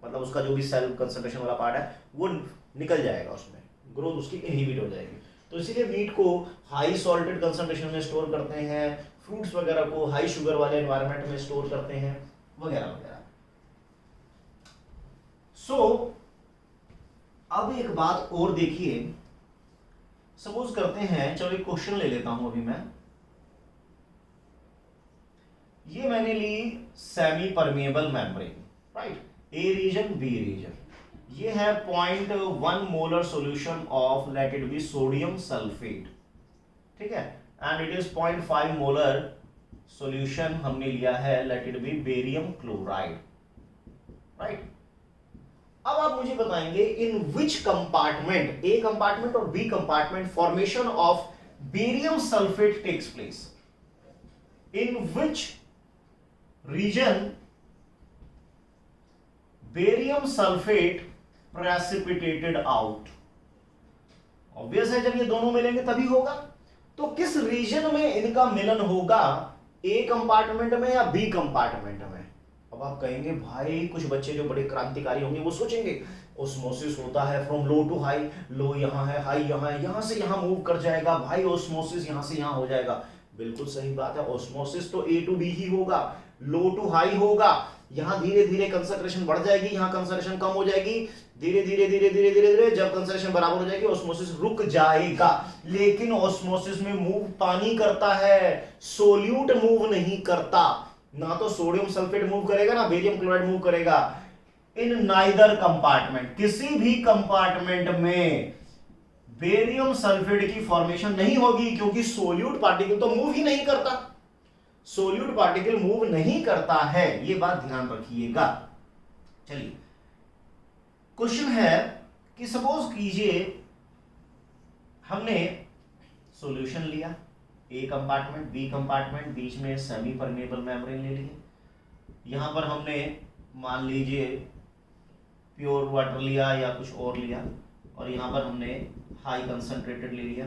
S1: मतलब उसका जो भी सेल कंसंट्रेशन वाला पार्ट है वो निकल जाएगा, उसमें ग्रोथ उसकी इनहिबिट हो जाएगी। तो इसीलिए मीट को हाई सॉल्टेड कंसंट्रेशन में स्टोर करते हैं, फ्रूट्स वगैरह को हाई शुगर वाले एनवायरनमेंट में स्टोर करते हैं, वगैरह वगैरह। अब एक बात और देखिए, सपोज करते हैं, चलो एक क्वेश्चन ले लेता हूं अभी मैं ये मैंने ली semi permeable membrane, right, A region B region, ये है 0.1 molar solution of let it be sodium sulphate, ठीक है, and it is 0.5 molar solution हमने लिया है let it be barium chloride, right. अब आप मुझे बताएंगे in which compartment, A compartment और B compartment formation of barium sulphate takes place, in which region barium sulphate precipitated out. Obvious है जब ये दोनों मिलेंगे तभी होगा, तो किस रीजन में इनका मिलन होगा, ए कंपार्टमेंट में या बी कंपार्टमेंट में। अब आप कहेंगे भाई कुछ बच्चे जो बड़े क्रांतिकारी होंगे वो सोचेंगे ओस्मोसिस होता है फ्रॉम लो टू हाई, लो यहां है हाई यहां है, यहां से यहां मूव कर जाएगा भाई, ओस्मोसिस यहां से यहां हो जाएगा। बिल्कुल सही बात है, ओस्मोसिस तो ए टू बी ही होगा, लो टू हाई होगा, यहां धीरे धीरे कंसंट्रेशन बढ़ जाएगी, यहां कंसंट्रेशन कम हो जाएगी, धीरे धीरे धीरे धीरे धीरे धीरे जब कंसंट्रेशन बराबर हो जाएगी ओस्मोसिस रुक जाएगा। लेकिन ओस्मोसिस में मूव पानी करता है, सोल्यूट मूव नहीं करता, ना तो सोडियम सल्फेट मूव करेगा ना बेरियम क्लोराइड मूव करेगा। इन नाइदर कंपार्टमेंट, किसी भी कंपार्टमेंट में बेरियम सल्फेट की फॉर्मेशन नहीं होगी, क्योंकि सोल्यूट पार्टिकल तो मूव ही नहीं करता, सोल्यूट पार्टिकल मूव नहीं करता है, ये बात ध्यान रखिएगा। चलिए क्वेश्चन है कि सपोज कीजिए हमने सॉल्यूशन लिया, ए कंपार्टमेंट बी कंपार्टमेंट, बीच में सेमी परमेबल मेम्ब्रेन ले लिए, यहां पर हमने मान लीजिए प्योर वाटर लिया या कुछ और लिया, और यहां पर हमने हाई कंसंट्रेटेड ले लिया,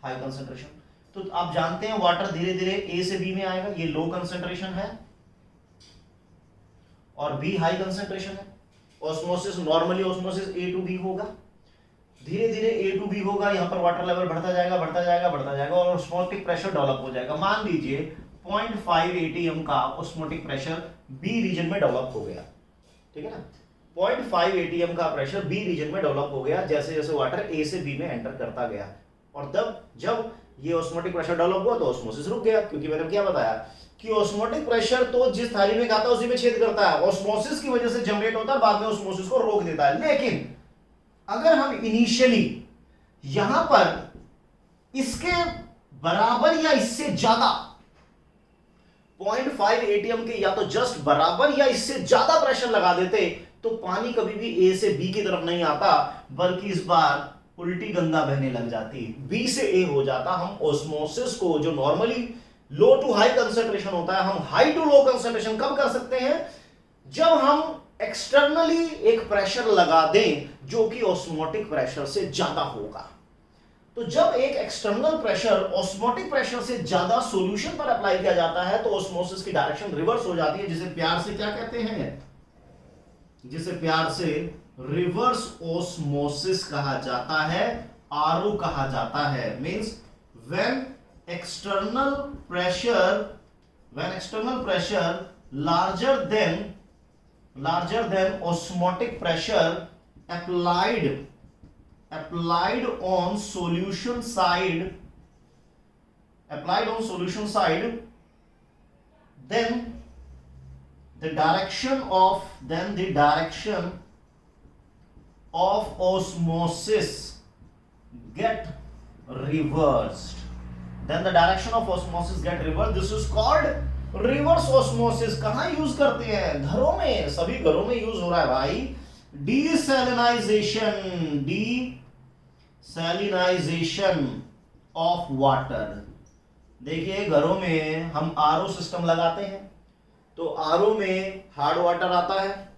S1: हाई कंसंट्रेशन। तो आप जानते हैं वाटर धीरे धीरे ए से बी में आएगा, ये लो कंसंट्रेशन है और बी हाई कंसंट्रेशन है। Osmosis normally osmosis A to B होगा, धीरे धीरे ए टू बी होगा, यहां पर वाटर लेवल बढ़ता जाएगा बढ़ता जाएगा बढ़ता जाएगा और ऑस्मोटिक प्रेशर डेवलप हो जाएगा। मान लीजिए 0.5 atm का ऑस्मोटिक प्रेशर बी रीजन में डेवलप हो गया, ठीक है ना, 0.5 atm का प्रेशर बी रीजन में डेवलप हो गया जैसे जैसे वाटर ए से बी में एंटर करता गया, और तब जब ये ऑस्मोटिक प्रेशर डेवलप हुआ तो ऑस्मोसिस रुक गया, क्योंकि मैंने क्या बताया कि ऑस्मोटिक प्रेशर तो जिस थाली में खाता है उसी में छेद करता है, ऑस्मोसिस की वजह से जनरेट होता है, बाद में ऑस्मोसिस को रोक देता है। लेकिन अगर हम इनिशियली यहां पर इसके बराबर या इससे ज्यादा 0.5 atm के या तो जस्ट बराबर या इससे ज्यादा प्रेशर लगा देते तो पानी कभी भी ए से बी की तरफ नहीं आता, बल्कि इस बार उल्टी गंगा बहने लग जाती, बी से ए हो जाता। हम ऑस्मोसिस को जो normally low to high concentration होता है, हम हाई टू लो कंसंट्रेशन कब कर सकते हैं, जब हम एक्सटर्नली एक प्रेशर लगा दें जो कि ऑस्मोटिक प्रेशर से ज्यादा होगा। तो जब एक एक्सटर्नल प्रेशर ऑस्मोटिक प्रेशर से ज्यादा सॉल्यूशन पर अप्लाई किया जाता है तो ऑस्मोसिस की डायरेक्शन रिवर्स हो जाती है, जिसे प्यार से क्या कहते हैं, जिसे प्यार से रिवर्स ऑस्मोसिस कहा जाता है, आरओ कहा जाता है। Means when external pressure larger than osmotic pressure applied on solution side, then the direction of osmosis get reversed, this is called reverse osmosis. कहां यूज करते हैं, घरों में, सभी घरों में यूज हो रहा है भाई। Desalinisation of water. देखिए घरों में हम आरओ सिस्टम लगाते हैं, तो आरओ में हार्ड वाटर आता है,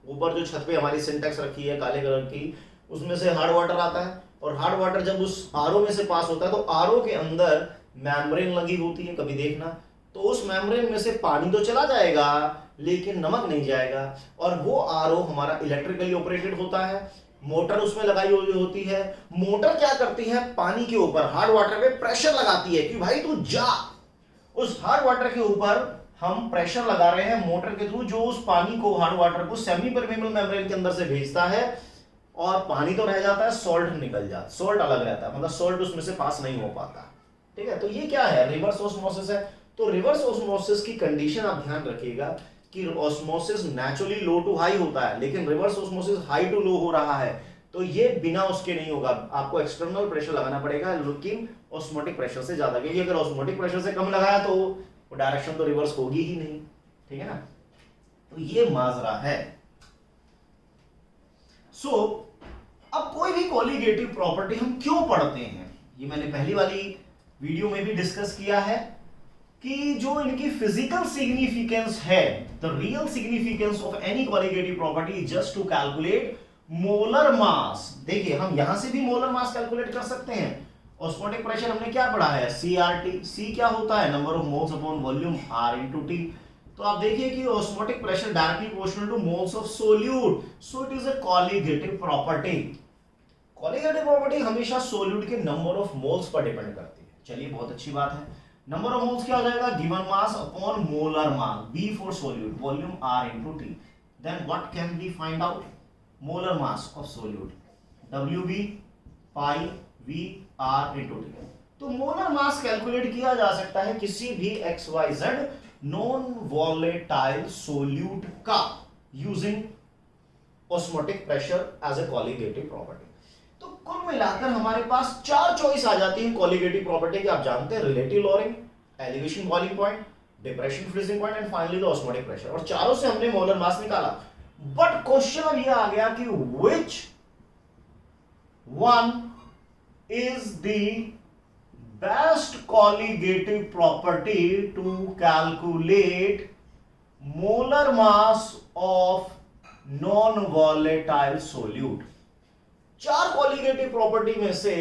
S1: ऊपर जो छत पे हमारी सिंटेक्स रखी है काले कलर की, उसमें से हार्ड वाटर आता है, और हार्ड वाटर जब उस आरओ में से पास होता है तो आरओ के अंदर मेम्ब्रेन लगी होती है, कभी देखना, तो उस मेम्ब्रेन में से पानी तो चला जाएगा लेकिन नमक नहीं जाएगा, और वो आरओ हमारा इलेक्ट्रिकली ऑपरेटेड होता है, मोटर उसमें लगाई हुई होती है। मोटर क्या करती है, पानी के ऊपर हार्ड वाटर पे प्रेशर लगाती है कि भाई तू जा। उस हार्ड वाटर के ऊपर हम प्रेशर लगा रहे हैं मोटर के थ्रू, जो उस पानी को, हार्ड वाटर को सेमी परमेबल मेम्ब्रेन के अंदर से भेजता है, और पानी तो रह जाता है, सॉल्ट निकल जाता, सॉल्ट अलग रहता है, मतलब सॉल्ट उसमें से पास नहीं हो पाता। ठीक है, तो ये क्या है, रिवर्स ऑस्मोसिस है। तो रिवर्स ऑस्मोसिस की कंडीशन आप ध्यान रखिएगा कि osmosis naturally low to high होता है, लेकिन reverse osmosis high to low हो रहा है, तो ये बिना उसके नहीं होगा, आपको एक्सटर्नल प्रेशर लगाना पड़ेगा, लेकिन ऑस्मोटिक प्रेशर से ज्यादा, क्योंकि अगर ऑस्मोटिक प्रेशर से कम लगाया तो वो डायरेक्शन तो रिवर्स होगी ही नहीं, ठीक है ना। तो ये माजरा है। सो अब कोई भी कॉलिगेटिव प्रॉपर्टी हम क्यों पढ़ते हैं, ये मैंने पहली वाली वीडियो में भी डिस्कस किया है कि जो इनकी फिजिकल सिग्निफिकेंस है, the real significance of any colligative property just to calculate molar mass. देखिए हम यहां से भी मोलर मास कैलकुलेट कर सकते हैं। ऑस्मोटिक प्रेशर हमने क्या पढ़ा है, CRT। C क्या होता है, number of moles upon volume, R into T। तो आप देखिए कि osmotic pressure directly proportional two moles of solute, so it is a colligative property. Colligative property हमेशा सोल्यूट के number of moles per depend करती है। चलिए बहुत अच्छी बात है। नंबर ऑफ मोल्स क्या हो जाएगा, given mass upon molar mass, B for solute, volume R into T। Then what can be find out, molar mass of solute, WB pi VR into T। तो मोलर मास कैलकुलेट किया जा सकता है किसी भी XYZ नॉन वॉलेटाइल सोल्यूट का using osmotic pressure as a colligative property. तो कुल मिलाकर हमारे पास 4 चॉइस आ जाती है कॉलिगेटिव प्रॉपर्टी की। आप जानते हैं, relative lowering, elevation boiling point, depression freezing point and finally the osmotic pressure. और चारों से हमने मोलर मास निकाला। बट क्वेश्चन अब यह आ गया कि which one is the best colligative property to calculate molar mass of non volatile solute. 4 colligative property में से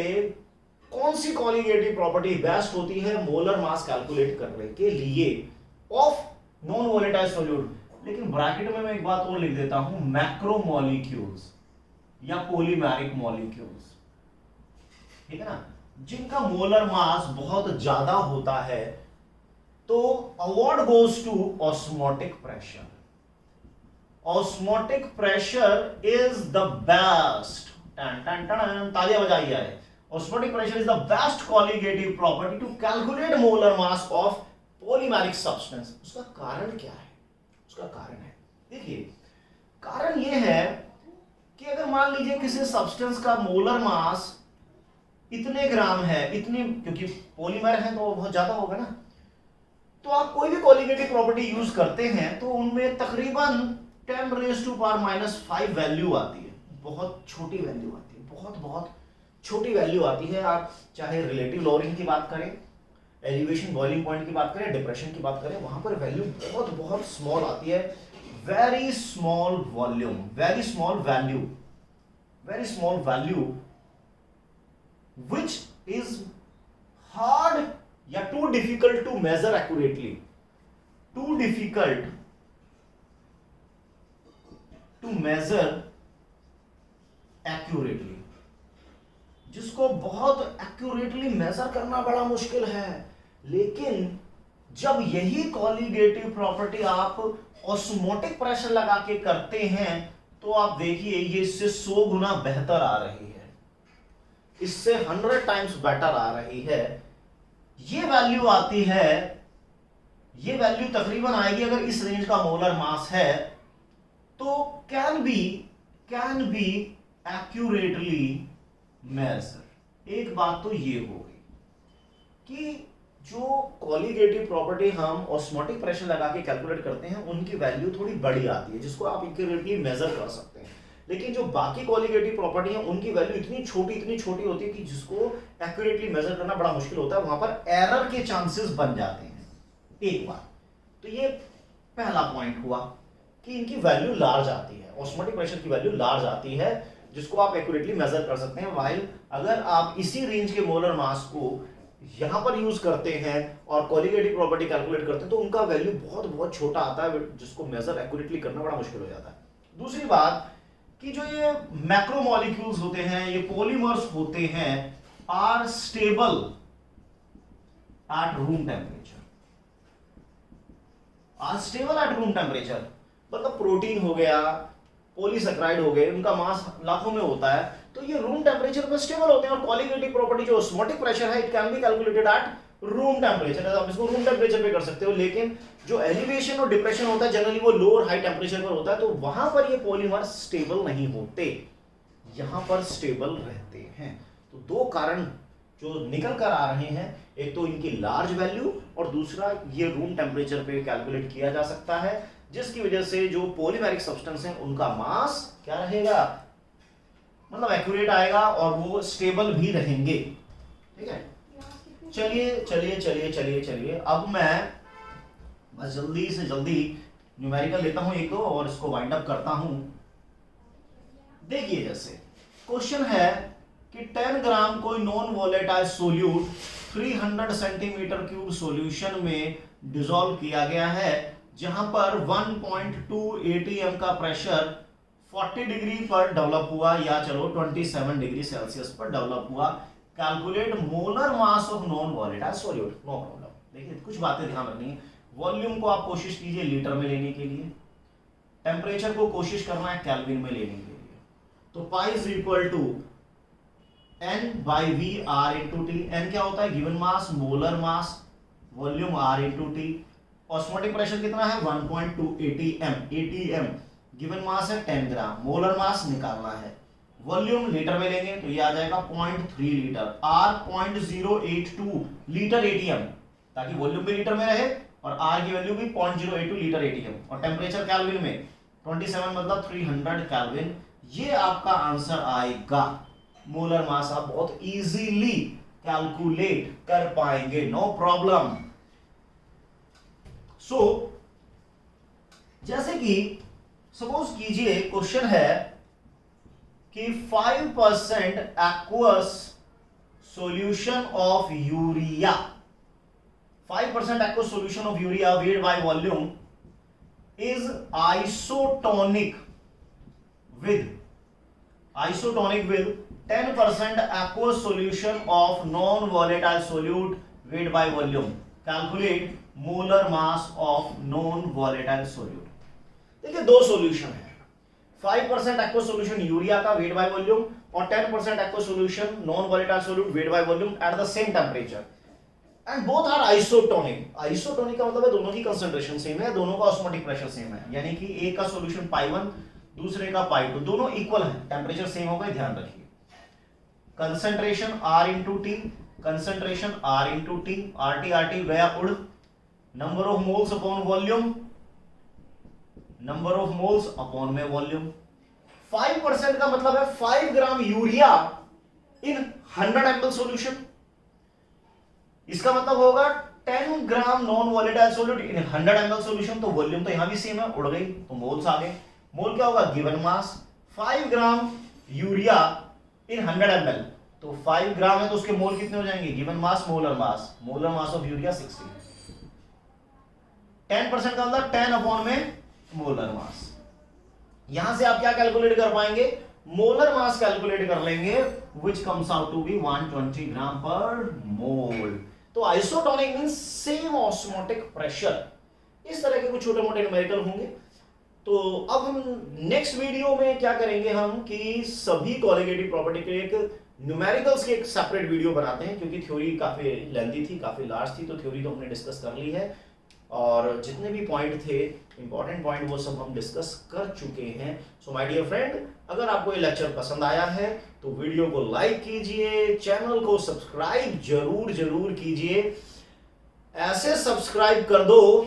S1: कौन सी कॉलिगेटिव प्रॉपर्टी बेस्ट होती है मोलर मास कैलकुलेट करने के लिए ऑफ नॉन वॉलेटाइल सोल्यूट। लेकिन ब्रैकेट में मैं एक बात और लिख देता हूं, मैक्रोमोलिक्यूल्स या पॉलीमेरिक मॉलिक्यूल्स, ठीक है ना, जिनका मोलर मास बहुत ज्यादा होता है। तो award goes to osmotic pressure. Osmotic pressure is the best, तालियां बजाइए आए, osmotic pressure is the best colligative property to calculate molar mass of polymeric substance. उसका कारण क्या है, उसका कारण है, देखिए कारण यह है कि अगर मान लीजिए किसी सब्सटेंस का मोलर मास इतने ग्राम है, इतनी, क्योंकि पॉलीमर है तो बहुत ज्यादा होगा ना, तो आप कोई भी कॉलिगेटिव प्रॉपर्टी यूज करते हैं तो उनमें तकरीबन 10⁻⁻⁵ वैल्यू आती है, बहुत छोटी वैल्यू आती है, बहुत बहुत छोटी वैल्यू आती है। आप चाहे रिलेटिव लोअरिंग की बात करें, एलिवेशन बॉइलिंग पॉइंट की बात करें, डिप्रेशन की बात करें, वहां पर वैल्यू बहुत बहुत स्मॉल आती है, very small volume, very small value, very small value which is hard या too difficult to measure accurately, too difficult to measure accurately, जिसको बहुत एक्यूरेटली मेजर करना बड़ा मुश्किल है। लेकिन जब यही कॉलिगेटिव प्रॉपर्टी आप ऑस्मोटिक प्रेशर लगा के करते हैं तो आप देखिए ये इससे 100 गुना बेहतर आ रही है, इससे 100 टाइम्स बेटर आ रही है। ये वैल्यू आती है, ये वैल्यू तकरीबन आएगी, अगर इस रेंज का मोलर मास है तो कैन बी एक्यूरेटली मेजर। एक बात तो ये हो गई कि जो कॉलिगेटिव प्रॉपर्टी हम ऑस्मोटिक प्रेशर लगा के कैलकुलेट करते हैं उनकी वैल्यू थोड़ी बड़ी आती है, जिसको आप एक्यूरेटली मेजर कर सकते हैं। लेकिन जो बाकी कॉलिगेटिव प्रॉपर्टी है उनकी वैल्यू इतनी छोटी होती है कि जिसको एक्यूरेटली मेजर करना बड़ा मुश्किल होता है, वहां पर एरर के चांसेस बन जाते हैं। एक बार तो ये पहला पॉइंट हुआ कि इनकी वैल्यू लार्ज आती है, ऑस्मोटिक प्रेशर की वैल्यू लार्ज आती है, जिसको आप एक्यूरेटली मेजर कर सकते हैं। वाइल अगर आप इसी रेंज के मोलर मास को यहां पर यूज करते हैं और कॉलिगेटिव प्रॉपर्टी कैलकुलेट करते हैं तो उनका वैल्यू बहुत बहुत छोटा आता है, जिसको मेजर एक्यूरेटली करना बड़ा मुश्किल हो जाता है। दूसरी बात कि जो ये मैक्रोमोलिक्यूल्स होते हैं, ये पॉलीमर्स होते हैं, are stable at room temperature, are stable at room temperature. मतलब प्रोटीन हो गया, पॉलीसेकेराइड हो गए, उनका मास लाखों में होता है, तो ये रूम टेम्परेचर पर स्टेबल होते हैं। और कॉलीगेटिव प्रॉपर्टी जो ऑस्मोटिक प्रेशर है, it can be calculated at room temperature, आप इसको रूम टेम्परेचर पे कर सकते हो। लेकिन जो एलिवेशन और डिप्रेशन होता है जनरली वो लो और हाई टेम्परेचर पर होता है, तो वहां पर ये पॉलीमर स्टेबल नहीं होते, यहां पर स्टेबल रहते हैं। तो दो कारण जो निकल कर आ रहे हैं, एक तो इनकी लार्ज वैल्यू और दूसरा ये रूम टेम्परेचर पे कैलकुलेट किया जा सकता है, जिसकी वजह से जो पॉलीमेरिक सब्सटेंस है उनका मास क्या रहेगा, मतलब एक्यूरेट आएगा और वो स्टेबल भी रहेंगे। ठीक है, चलिए चलिए चलिए चलिए चलिए, अब मैं बस जल्दी से जल्दी न्यूमेरिकल लेता हूं एक दो और इसको वाइंड अप करता हूं। देखिए जैसे क्वेश्चन है कि 10 ग्राम कोई non volatile solute 300 centimetre cube solution में डिसॉल्व किया गया है, जहां पर 1.2 atm का प्रेशर 40 डिग्री पर डेवलप हुआ, या चलो 27 डिग्री सेल्सियस पर डेवलप हुआ। Calculate molar mass of non volatile solute. No problem. देखिए कुछ बातें ध्यान रखनी है। वॉल्यूम को आप कोशिश कीजिए लीटर में लेने के लिए, टेम्परेचर को कोशिश करना है केल्विन में लेने के लिए। तो pi is equal to N by V R into T। N क्या होता है, given mass, molar mass, volume R into T। Osmotic pressure कितना है 1.2 atm, atm गिवन मास है 10 ग्राम, मोलर मास निकालना है, वॉल्यूम लीटर में लेंगे तो ये आ जाएगा 0.3 लीटर, R 0.082 लीटर एटीएम, ताकि वॉल्यूम भी लीटर में रहे और R की वैल्यू भी 0.082 लीटर एटीएम, और टेम्परेचर केल्विन में 27 मतलब 300 केल्विन। ये आपका आंसर आएगा। मोलर मास आप बहुत इजीली कैलकुलेट कर पाएंगे, नो प्रॉब्लम। सो जैसे कि सपोज कीजिए क्वेश्चन है कि 5% aqueous solution of urea, 5% aqueous solution of urea weighed by volume is isotonic with 10% aqueous solution of non-volatile solute weighed by volume. Calculate molar mass of non-volatile solute. देखिए दो solution है, 5% aqueous solution urea का weighed by volume और 10% aqueous solution non-volatile solute weighed by volume at the same temperature. And both are isotonic. Isotonic का मतलब है दोनों की कंसंट्रेशन सेम है, दोनों का ऑस्मोटिक प्रेशर सेम है, यानी कि एक का सॉल्यूशन पाई 1 दूसरे का पाई 2, दोनों इक्वल है, टेम्परेचर सेम होगा, ध्यान रखिए। Concentration R into T, concentration R into T, RT RT गया उड़, number of moles upon volume, number of moles upon में वॉल्यूम। 5% का मतलब है 5 gram urea in 100 ml solution, इसका मतलब होगा 10 gram non volatile solute in 100 ml solution. तो वॉल्यूम तो यहां भी सेम है, उड़ गई तो मोल्स आ गए। मोल क्या होगा, given mass. 5 gram urea in 100 ml, तो 5 ग्राम है तो उसके मोल कितने हो जाएंगे, given mass molar mass, molar mass of urea 60। 10% का मतलब 10 अपॉन में मोलर मास। यहां से आप क्या कैलकुलेट कर पाएंगे, मोलर मास कैलकुलेट कर लेंगे, which comes out to be 120 ग्राम पर मोल। तो isotonic means same osmotic pressure. इस तरह के कुछ छोटे मोटे न्यूमेरिकल होंगे। तो अब हम नेक्स्ट वीडियो में क्या करेंगे, हम कि सभी कॉलिगेटिव प्रॉपर्टी के एक न्यूमेरिकल्स की एक सेपरेट वीडियो बनाते हैं, क्योंकि थ्योरी काफी लेंथी थी, काफी लार्ज थी, तो थ्योरी तो हमने डिस्कस कर ली है और जितने भी पॉइंट थे इंपॉर्टेंट पॉइंट वो सब हम डिस्कस कर चुके हैं। सो माय डियर फ्रेंड, अगर आपको ये लेक्चर पसंद आया है तो वीडियो को लाइक कीजिए, चैनल को सब्सक्राइब जरूर जरूर कीजिए, ऐसे सब्सक्राइब कर दो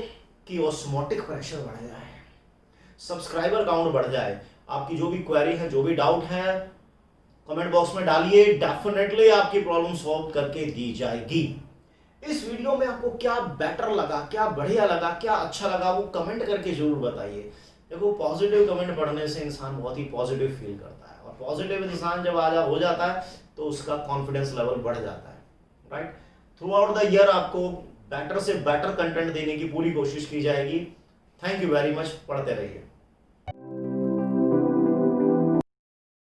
S1: कि ऑस्मोटिक प्रेशर बढ़ जाए, सब्सक्राइबर काउंट बढ़ जाए। आपकी जो भी क्वेरी है, जो भी डाउट है, कमेंट बॉक्स में डालिए, डेफिनेटली आपकी प्रॉब्लम सॉल्व करके दी जाएगी। इस वीडियो में आपको क्या बेटर लगा, क्या बढ़िया लगा, क्या अच्छा लगा, वो कमेंट करके जरूर बताइए। देखो पॉजिटिव कमेंट पढ़ने से इंसान बहुत ही पॉजिटिव फील करता है, और पॉजिटिव इंसान जब हो जाता है तो उसका कॉन्फिडेंस लेवल बढ़ जाता है, right. Through out the year आपको बेटर से बेटर कंटेंट देने की पूरी कोशिश की जाएगी। थैंक यू वेरी मच, पढ़ते रहिए।